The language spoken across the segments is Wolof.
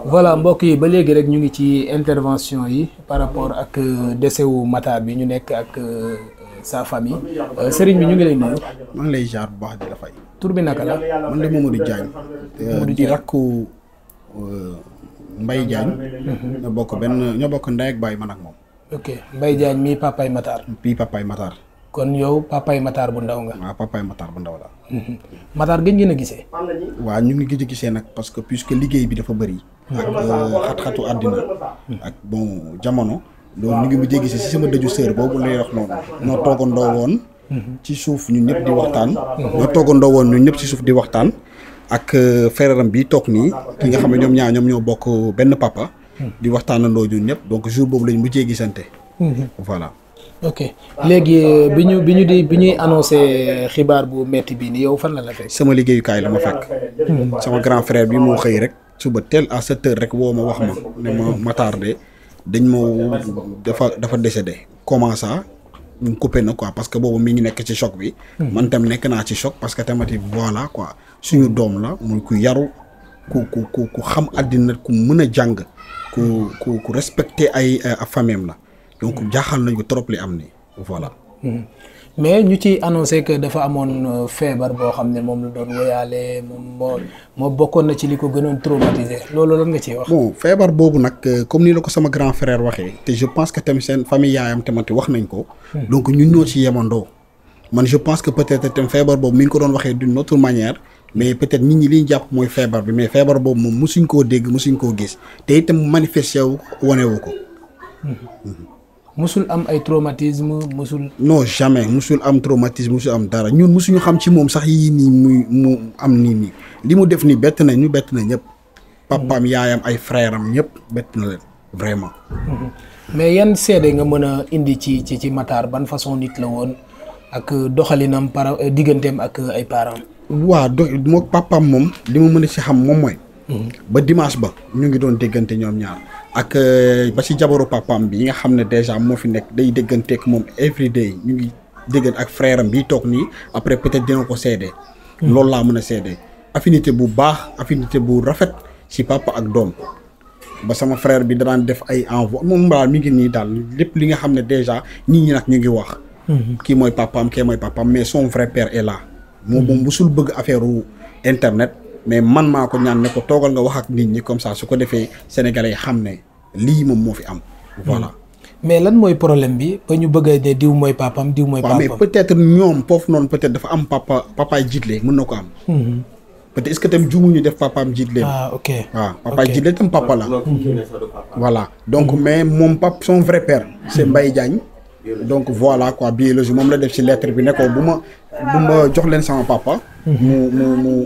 voilà mbokk yi ba léegi rek ñu ngi ci intervention yi par rapport ak décès wu Matar bi ñu nekk ak sa famille sëriñ bi ñu ngi lay nuyu. maa ngi lay jaar bu baax di la fay. tur bi naka la. man de Mamadou Diagne. di rakku Mbaye Diagne. ñoo bokk ndey ak baay man ak moom. ok Mbaye Diagne mii papay Matar. bii papay Matar. kon yow papay Matar bu ndaw nga. waaw papay Matar bu ndaw la. Matar gëj ngeen a gisee. waaw ñu ngi gëj a gisee nag parce que puisque liggéey bi dafa bëri. ak xat-xatu àddina. ak bon jamono. loolu ñu ngi mujjee gisee si sama dëju sœur boobu lay wax noonu. ñoo toogandoo woon. ci suuf ñun ñëpp di waxtaan. ñoo toogandoo woon ñun ñëpp ci suuf di waxtaan. ak frère bi toog nii. ki nga xam ne ñoom ñoo bokk benn papa. di waxtaanandoo ñun ñëpp donc jour boobu lañ mujjee gisante. voilà. ok léegi bi ñuy annoncé xibaar bu metti bii nii yow fan la la fekk. sama liggéeyukaay la ma fekk. sama grand frère bi moo xëy rek suba teel à 7 heures rek woo ma wax ma ne ma Matar de dañ ma dafa décédé. comment ça ñu coupé na quoi parce que boobu mi ngi nekk ci choc bi. man tam nekk naa ci choc parce que tamit voilà quoi suñu doom la muy ku yaru ku xam àddina ku mën a jàng ku respecté ay famem la. donc jaaxal nañ ko trop li am ni voilà. mais ñu ci annoncé que dafa amoon feebar boo xam ne moom la doon woyaale moom moo bokkoon na ci li ko gënoon traumatisé loolu lan nga ciy wax. bon feebar boobu nag comme ni la ko sama grand frère waxee te je pense que tamit seen famille yaayam tamit wax nañ ko. donc ñun ñoo ci yemandoo. man je pense que peut-être tam feebar boobu mi ngi ko doon waxee d'une autre manière. mais peut-être nit ñi li ñu jàpp mooy feebar bi mais feebar boobu moom mosuñ koo dégg mosuñ koo gis te itam manifesté wu wane wu ko. musul am ay traumatisme musul. non jamais musul am traumatisme musul am dara ñun musuñu xam ci moom sax yii nii mu am nii li mu def nii bett na ñëpp. papaam yaayam ay frère am ñëpp bett na leen vraiment. mais yan seede nga mën a indi ci Matar ban façon nit la woon ak doxalinam par digganteem ak ay parents. waaw moo papaam moom li ma mën a si xam moom mooy. ba dimanche ba ñu ngi doon déggante ñoom ñaar. ak ba ci jabaru papaam bi nga xam ne déjà moo fi nekk day dégganteek moom every day ñu ngi déggan ak frère am bi toog nii après peut-être dina ko seede. loolu laa mën a seede. affinité bu baax affinité bu rafet ci papa ak doom ba sama frère bi daan def ay envoi moom daal mi ngi nii daal lépp li nga xam ne déjà nit ñi nag ñu ngi wax. kii mooy papaam kii mooy papaam mais son vrai père est là. moom musul bëgg affaire internet. mais man maa ko ñaan ne ko toogal nga wax ak nit ñi comme ça su ko defee sénégalais yi xam ne lii moom moo fi am. voilà. mais lan mooy problème bi ba ñu bëgg a ne diw mooy papam diw mooy. papam mais peut-être ñoom foofu noonu peut-être dafa am papaay jiitle mën na ko am. peut-être est-ce que tam juumuñu def papaam jiitle. ok waaw papaay jiitle tam papa la. voilà donc mais moom son vrai père. c'est Mbaye Diagne. donc voilà quoi biologie moom la def ci lettre bi ne ko bu ma jox leen sama papa.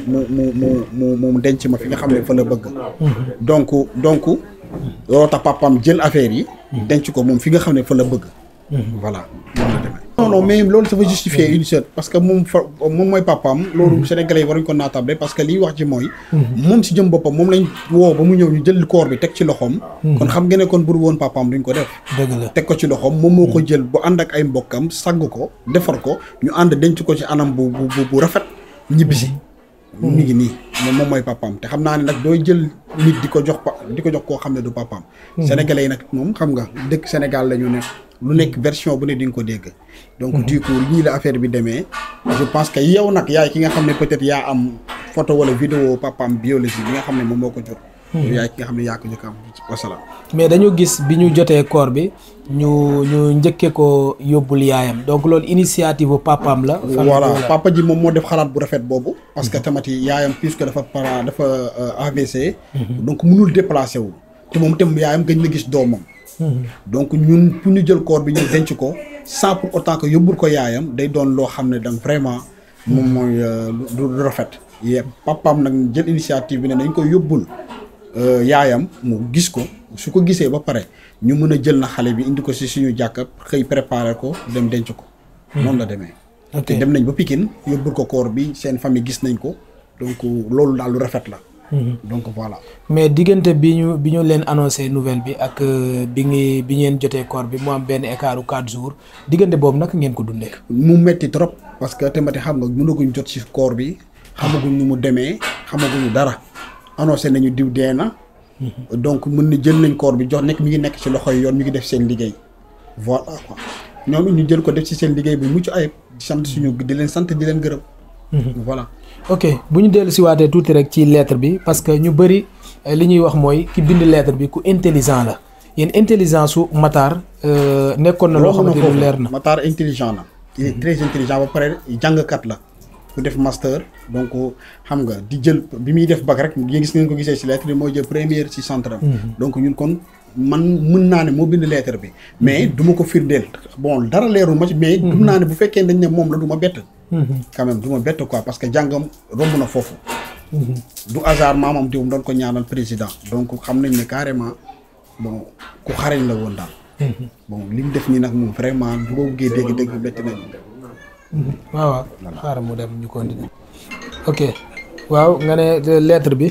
mu denc ma fi nga xam ne fa la bëgg. donc looloo tax papaam jël affaire yi. denc ko moom fi nga xam ne fa la bëgg. voilà noonu la demee. non mais loolu ça va justifier une chose parce que moom mooy papaam. loolu Sénégalais yi waruñ ko naatable parce que liy wax ci mooy. moom si jëm boppam moom lañ woo ba mu ñëw ñu jël koor bi teg ci loxoom. kon xam nga ne kon bur woon papaam duñ ko def. dëgg la teg ko ci loxoom moom moo ko jël bu ànd ak ay mbokkam sagg ko defar ko ñu ànd denc ko ci anam bu rafet ñibbisi. mi ngi nii moom mooy papaam te xam naa ne nag dooy jël nit di ko jox koo xam ne du papaam. Sénégalais yi nag moom xam nga dëkk Sénégal la ñu ne lu nekk version bu ne di nga ko dégg. donc du coup lii la affaire bi demee. je pense que yow nag yaay ki nga xam ne peut-être yaa am photo wala vidéo papaam biologie bi nga xam ne moom moo ko jur. yaay ki nga xam ne yaa ko njëkk am wasalaam. mais dañu gis bi ñu jotee corps bi ñu njëkkee ko yóbbul yaayam donc loolu initiative bu papaam la. voilà papa ji moom moo def xalaat bu rafet boobu. parce que tamit yaayam puisque dafa AVC. donc mënul déplacé wu. te moom itam yaayam gëj na gis doomam. donc ñun pour ñu jël corps bi ñu denc ko sans pour autant que yóbbul ko yaayam day doon loo xam ne donc vraiment. moom mooy lu rafet. papaam nag jël initiative bi ne nañ ko yóbbul. yaayam mu gis ko su ko gisee ba pare ñu mën a jël na xale bi indi ko ci suñu jàkka xëy préparer ko dem denc ko. noonu la demee. te dem nañ ba Pikine yóbbul ko koor bi seen famille gis nañ ko donc loolu daal lu rafet la. donc voilà. mais diggante bi ñu leen annoncé nouvelle bi ak bi ngeen jotee koor bi mu am benn écart 4 jours diggante boobu nag ngeen ko dundee. mu metti trop parce que tamit xam nga mënaguñ jot ci koor bi xamaguñ nu mu demee xamaguñu dara. annoncé nañu diw dee na donc mën na jël nañ corps bi jox nekk mi ngi nekk ci loxoy yoon mi ngi def seen liggéey voilà quoi ñoom it ñu jël ko def ci seen liggéey bu mucc ayib di sant suñu di leen sant di leen gërëm. voilà. ok bu ñu dellu si waatee tuuti rek ci lettre bi parce que ñu bëri li ñuy wax mooy ki bind lettre bi ku intelligent la yéen intelligence su Matar nekkoon na loo xamante ni leer na. Matar intelligent la. il est très intelligent ba pare jàngkat la. ku def master donc xam nga di jël bi muy def bac rek gis ngeen ko gisee ci lettre bi mooy jël première ci centre am. donc ñun kon man mën naa ne moo bind lettre bi. mais du ma ko firndeel bon dara leerul ma ci mais. dum naa ne bu fekkee dañ ne moom la du ma bett. quand même du ma bett quoi parce que jàngam romb na foofu. du hasard maamam diw doon ko ñaanal président donc xam nañ ne carrément bon ku xarañ la woon daal. bon li mu def nii nag moom vraiment bu ko bëggee dégg-dégg bett nañ. waaw waaw xaaral mu dem ñu continuer. ok waaw nga ne lettre bi.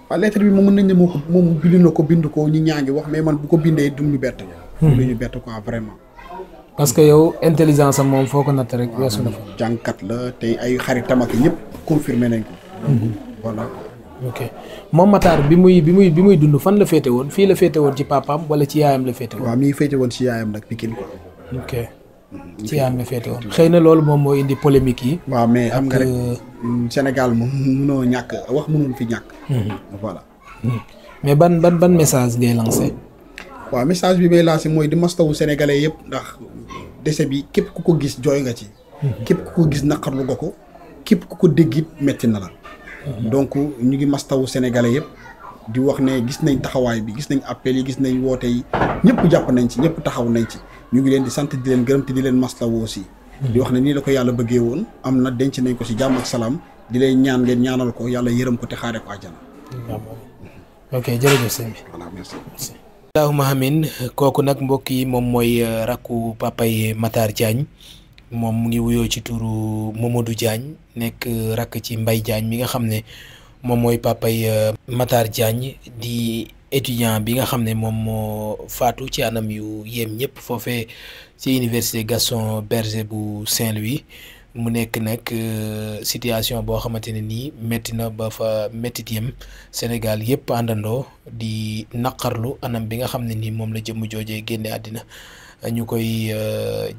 waaw lettre bi moom mën nañ ne moo ko moom bind ko ñi ñaa ngi wax mais man bu ko bindee du ñu bett. du ñu bett quoi vraiment. parce que yow intelligence am moom foo ko natt rek weesu na fa. jàngkat la tey ay xaritam ak ñëpp confirmé nañ ko. voilà. ok moom Matar bi muy dund fan la féete woon fii la féete woon ci papaam wala ci yaayam la féete woon. waaw mi ngi féete woon ci yaayam nag Pikine ko. ok ci yaayam la féete woon xëy na loolu moom moo indi polémique yi. waaw mais xam nga rek Sénégal moom mënoo ñàkk wax mënul fi ñàkk. voilà. mais ban message ngay lancé. waaw message bi may lancé mooy di mastawu sénégalais yëpp ndax décès bi képp ku ko gis jooy nga ci. képp ku ko gis naqarlu nga ko képp ku ko dégg it metti na la. donc ñu ngi mastawu sénégalais yëpp di wax ne gis nañ taxawaay bi gis nañ appel yi gis nañ woote yi ñëpp jàpp nañ ci ñëpp taxaw nañ ci ñu ngi leen di sant di leen gërëm te di leen mastawu aussi. di wax ne nii la ko yàlla bëggee woon am na denc nañ ko ci jàmm ak salaam di lay ñaan ngeen ñaanal ko yàlla yërëm ko te xaare ko àjjana. ok jërëjëf sëñ bi. voilà merci. allahumma amin kooku nag mbokk yi moom mooy rakku papay Matar Diagne moom mu ngi wuyoo ci turu Mamadou Diagne nekk rakk ci Mbaye Diagne mi nga xam ne moom mooy papay Matar Diagne di étudiant bi nga xam ne moom moo faatu ci anam yu yéem ñëpp foofee ci université Gaston Berger bu Saint-Louis mu nekk nag situation boo xamante ne nii métti na ba fa méttit yem Sénégal yëpp àndandoo di naqarlu anam bi nga xam ne nii moom la jëmm joojee génne àddina ñu koy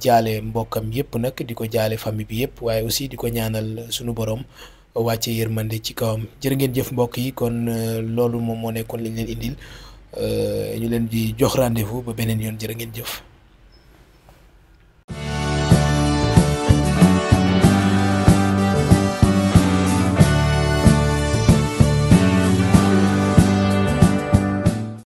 jaale mbokkam yëpp nag di ko jaale famille bi yëpp waaye aussi di ko ñaanal sunu borom wàcce yërmande ci kawam jërë ngeen jëf mbokk yi kon loolu moom moo nekkoon lañ leen indil ñu leen di jox rendez-vous ba beneen yoon jërë ngeen jëf.